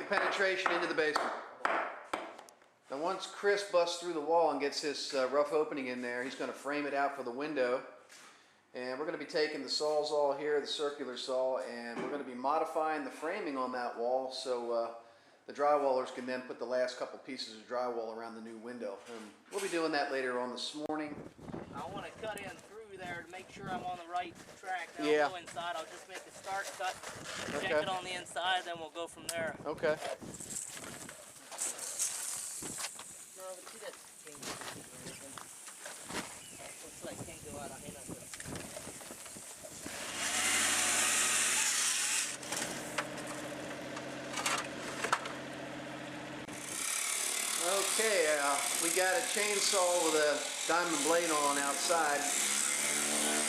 the penetration into the basement. Now once Chris busts through the wall and gets his rough opening in there, he's going to frame it out for the window. And we're going to be taking the sawzall here, the circular saw, and we're going to be modifying the framing on that wall so the drywallers can then put the last couple pieces of drywall around the new window. And we'll be doing that later on this morning. I want to cut in through there to make sure I'm on the right track. Then Yeah. I'll go inside. I'll just make a start cut, Okay. check it on the inside, then we'll go from there. Okay. No, but see that can't go anything. Looks like can't go out of here. Okay, we got a chainsaw with a diamond blade on outside,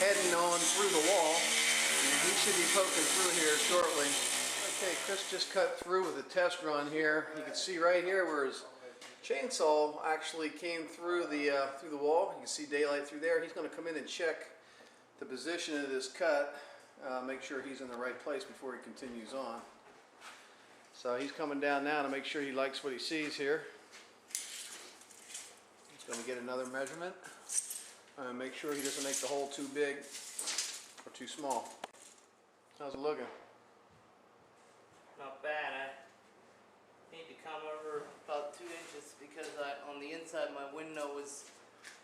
heading on through the wall, and he should be poking through here shortly. Okay, Chris just cut through with a test run here. You can see right here where his chainsaw actually came through the wall. You can see daylight through there. He's going to come in and check the position of this cut, make sure he's in the right place before he continues on. So he's coming down now to make sure he likes what he sees here. He's going to get another measurement and make sure he doesn't make the hole too big or too small. How's it looking? Not bad. I need to come over about 2 inches because on the inside my window was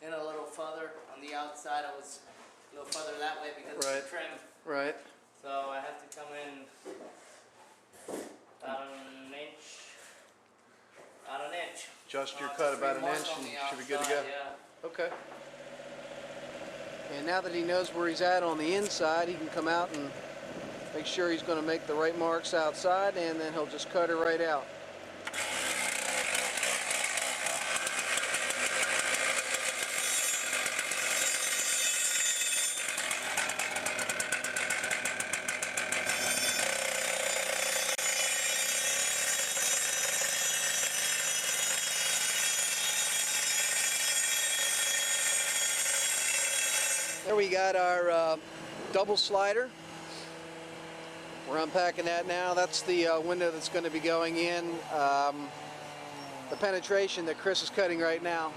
in a little further. On the outside I was a little further that way because of the trim. Right. So I have to come in about an inch. About an inch. Adjust your cut about an inch and you should be good to go. Yeah. Okay. And now that he knows where he's at on the inside, he can come out and make sure he's going to make the right marks outside, and then he'll just cut her right out. There we got our double slider. We're unpacking that now. That's the window that's going to be going in. The penetration that Chris is cutting right now.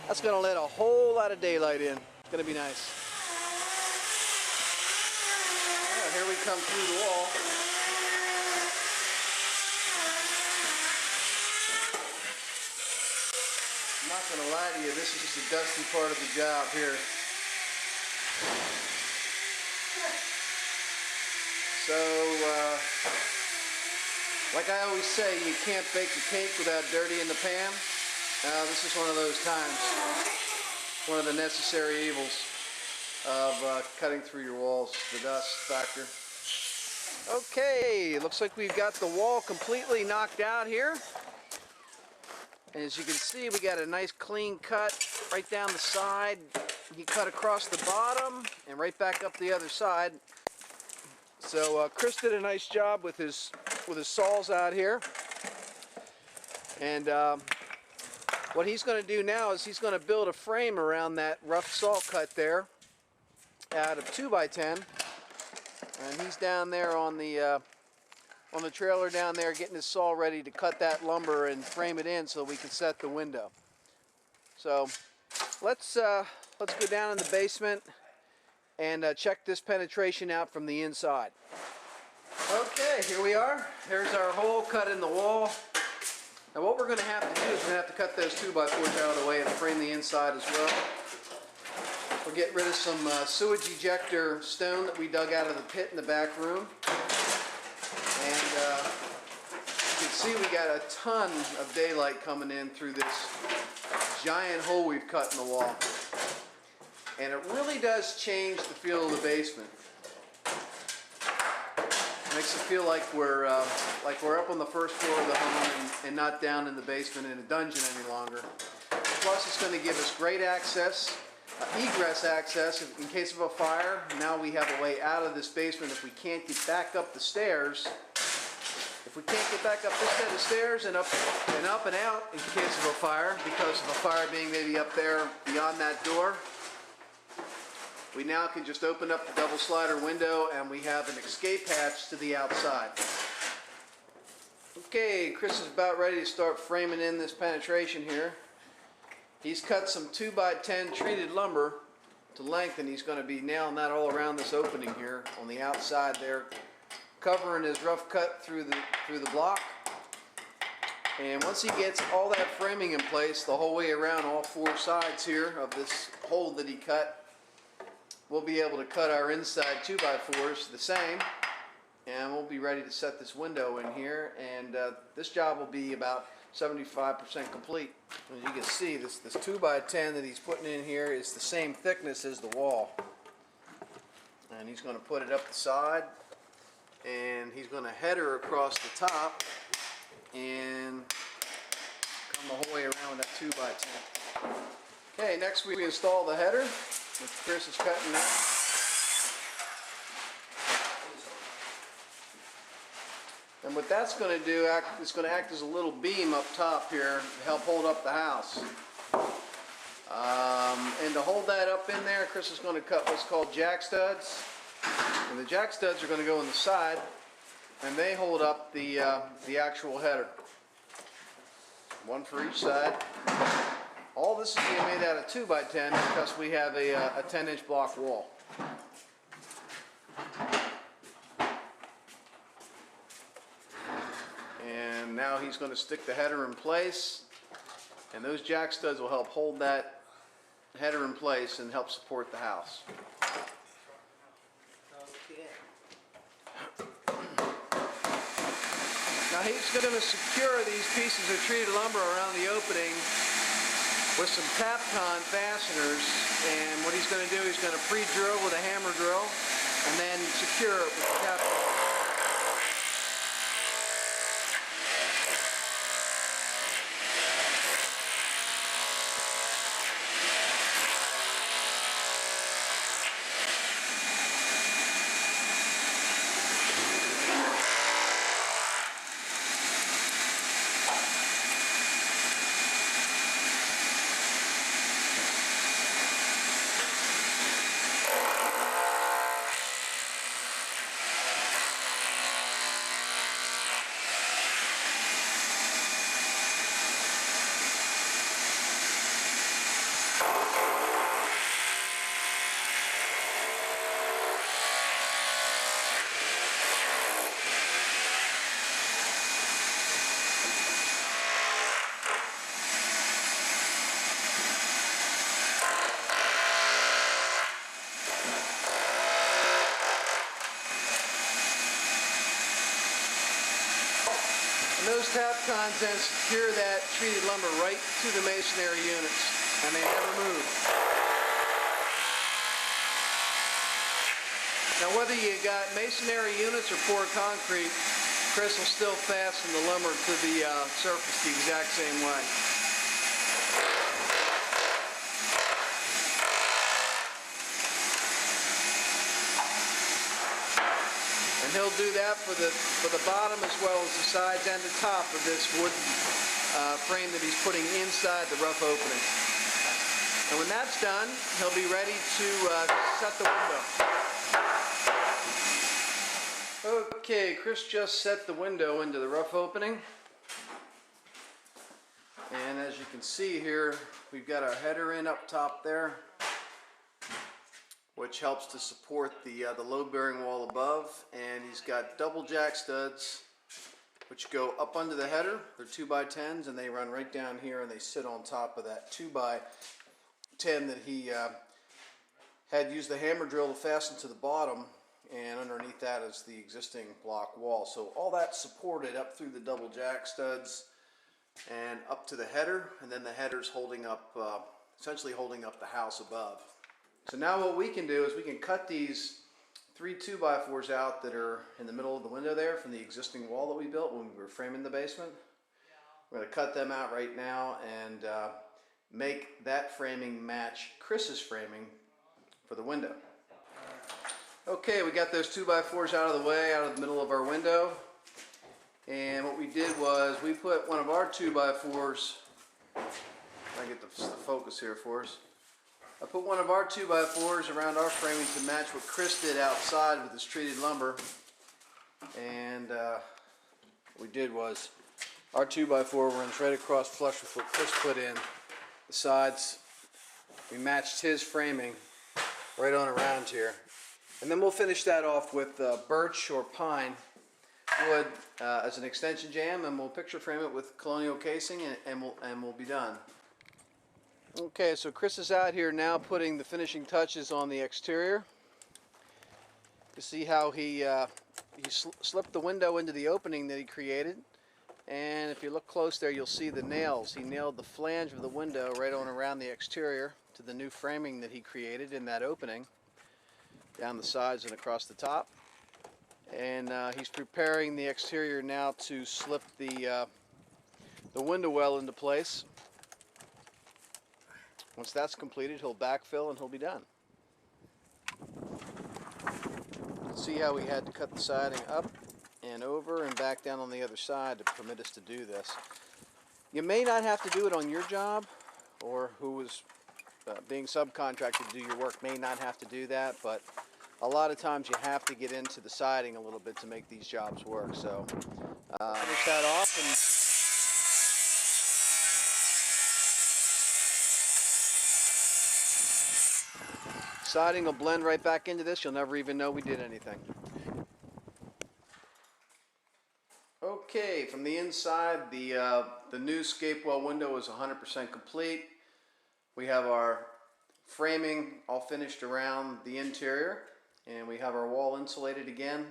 That's going to let a whole lot of daylight in. It's going to be nice. Yeah, here we come through the wall. I'm not going to lie to you, this is just a dusty part of the job here. So, like I always say, you can't bake a cake without dirty in the pan. This is one of those times. One of the necessary evils of cutting through your walls, the dust factor. Okay, looks like we've got the wall completely knocked out here. And as you can see, we got a nice clean cut right down the side. You cut across the bottom and right back up the other side. So Chris did a nice job with his saws out here. And what he's going to do now is he's going to build a frame around that rough saw cut there out of 2x10. And he's down there on the trailer down there getting his saw ready to cut that lumber and frame it in so we can set the window. So let's go down in the basement and check this penetration out from the inside. Okay, here we are. There's our hole cut in the wall. Now what we're going to have to do is we're going to have to cut those 2x4s out of the way and frame the inside as well. We'll get rid of some sewage ejector stone that we dug out of the pit in the back room. And you can see we got a ton of daylight coming in through this giant hole we've cut in the wall. And it really does change the feel of the basement. It makes it feel like we're up on the first floor of the home and not down in the basement in a dungeon any longer. Plus it's going to give us great access, egress access in case of a fire. Now we have a way out of this basement if we can't get back up the stairs. If we can't get back up this set of stairs and up and out in case of a fire, because of a fire being maybe up there beyond that door, we now can just open up the double slider window and we have an escape hatch to the outside. Okay, Chris is about ready to start framing in this penetration here. He's cut some 2x10 treated lumber to length, and he's going to be nailing that all around this opening here on the outside there, covering his rough cut through the block. And once he gets all that framing in place the whole way around all four sides here of this hole that he cut, we'll be able to cut our inside 2x4s the same, and we'll be ready to set this window in here. And this job will be about 75% complete. As you can see, this 2x10 that he's putting in here is the same thickness as the wall. And he's going to put it up the side, and he's going to header across the top and come the whole way around with that 2x10. Okay, next we install the header, which Chris is cutting now. And what that's going to do, it's going to act as a little beam up top here to help hold up the house. And to hold that up in there, Chris is going to cut what's called jack studs. And the jack studs are going to go in the side, and they hold up the actual header. One for each side. All this is being made out of 2x10 because we have a 10-inch block wall. And now he's going to stick the header in place, and those jack studs will help hold that header in place and help support the house. Now he's going to secure these pieces of treated lumber around the opening with some Tapcon fasteners, and what he's going to do, he's going to pre-drill with a hammer drill and then secure it with the Tapcon. And those Tapcons then secure that treated lumber right to the masonry units, and they never move. Now whether you got masonry units or poured concrete, Chris will still fasten the lumber to the surface the exact same way. And he'll do that for the bottom as well as the sides and the top of this wooden frame that he's putting inside the rough opening. And when that's done, he'll be ready to set the window. Okay, Chris just set the window into the rough opening. And as you can see here, we've got our header in up top there, which helps to support the load-bearing wall above. And he's got double jack studs, which go up under the header. They're 2x10s, and they run right down here, and they sit on top of that 2x10 that he had used the hammer drill to fasten to the bottom, and underneath that is the existing block wall. So all that's supported up through the double jack studs and up to the header, and then the header's holding up, essentially holding up the house above. So now what we can do is we can cut these 3 2x4s out that are in the middle of the window there from the existing wall that we built when we were framing the basement. We're going to cut them out right now and make that framing match Chris's framing for the window. Okay, we got those 2x4s out of the way, out of the middle of our window. And what we did was we put one of our 2x4s, I get the focus here for us. I put one of our 2x4s around our framing to match what Chris did outside with this treated lumber. And what we did was Our 2x4 runs right across flush with what Chris put in. The sides, we matched his framing right on around here. And then we'll finish that off with birch or pine wood as an extension jamb, and we'll picture frame it with colonial casing, and we'll be done. Okay, so Chris is out here now putting the finishing touches on the exterior. You see how he slipped the window into the opening that he created, and if you look close there, you'll see the nails. He nailed the flange of the window right on around the exterior to the new framing that he created in that opening, down the sides and across the top. And he's preparing the exterior now to slip the window well into place. Once that's completed, he'll backfill and he'll be done. See how we had to cut the siding up and over and back down on the other side to permit us to do this. You may not have to do it on your job, or who is being subcontracted to do your work may not have to do that, but a lot of times you have to get into the siding a little bit to make these jobs work. So finish that off, and siding will blend right back into this. You'll never even know we did anything. Okay, from the inside, the new scape well window is 100% complete. We have our framing all finished around the interior, and we have our wall insulated again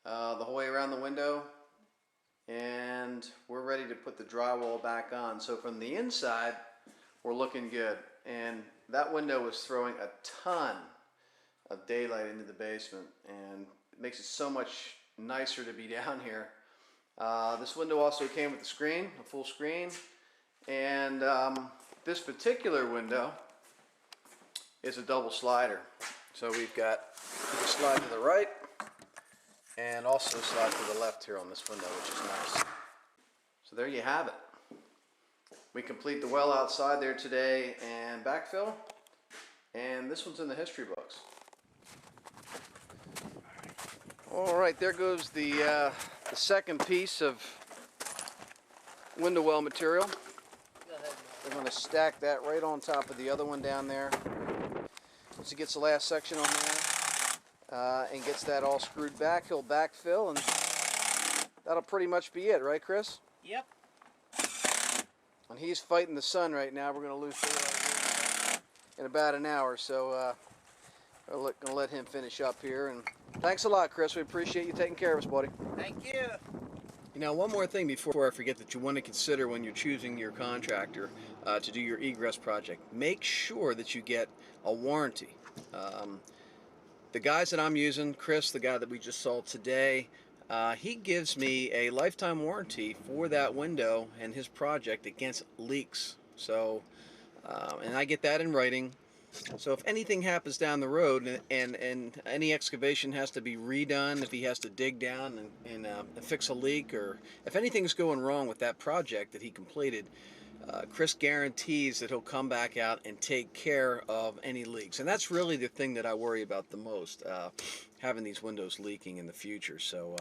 the whole way around the window, and we're ready to put the drywall back on. So from the inside, we're looking good, and that window is throwing a ton of daylight into the basement, and it makes it so much nicer to be down here. This window also came with a screen, a full screen, and this particular window is a double slider. So we've got, you can slide to the right and also slide to the left here on this window, which is nice. So there you have it. We complete the well outside there today and backfill, and this one's in the history books. All right, there goes the second piece of window well material. We're going to stack that right on top of the other one down there. Once he gets the last section on there and gets that all screwed back, he'll backfill, and that'll pretty much be it, right, Chris? Yep. And he's fighting the sun right now. We're going to lose daylight in about an hour, so we're going to let him finish up here. And thanks a lot, Chris. We appreciate you taking care of us, buddy. Thank you. Now, one more thing before I forget that you want to consider when you're choosing your contractor to do your egress project. Make sure that you get a warranty. The guys that I'm using, Chris, the guy that we just saw today, he gives me a lifetime warranty for that window and his project against leaks. So, and I get that in writing. So if anything happens down the road and any excavation has to be redone, if he has to dig down and fix a leak, or if anything's going wrong with that project that he completed, Chris guarantees that he'll come back out and take care of any leaks. And that's really the thing that I worry about the most, having these windows leaking in the future. So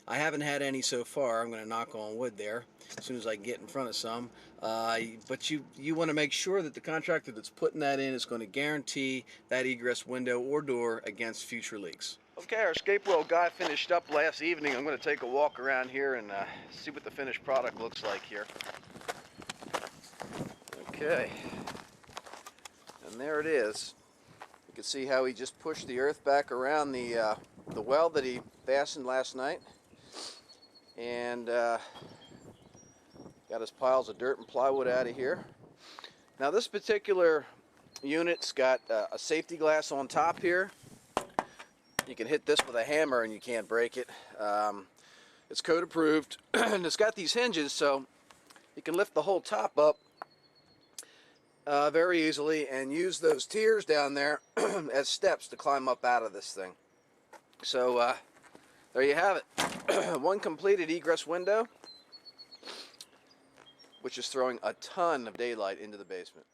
I haven't had any so far. I'm going to knock on wood there as soon as I can get in front of some. But you want to make sure that the contractor that's putting that in is going to guarantee that egress window or door against future leaks. Okay, our scape well guy finished up last evening. I'm going to take a walk around here and see what the finished product looks like here. Okay, and there it is. You can see how he just pushed the earth back around the well that he fastened last night, and got his piles of dirt and plywood out of here. Now this particular unit's got a safety glass on top here. You can hit this with a hammer and you can't break it. It's code approved, and it's got these hinges so you can lift the whole top up very easily and use those tiers down there as steps to climb up out of this thing. So there you have it. One completed egress window, which is throwing a ton of daylight into the basement.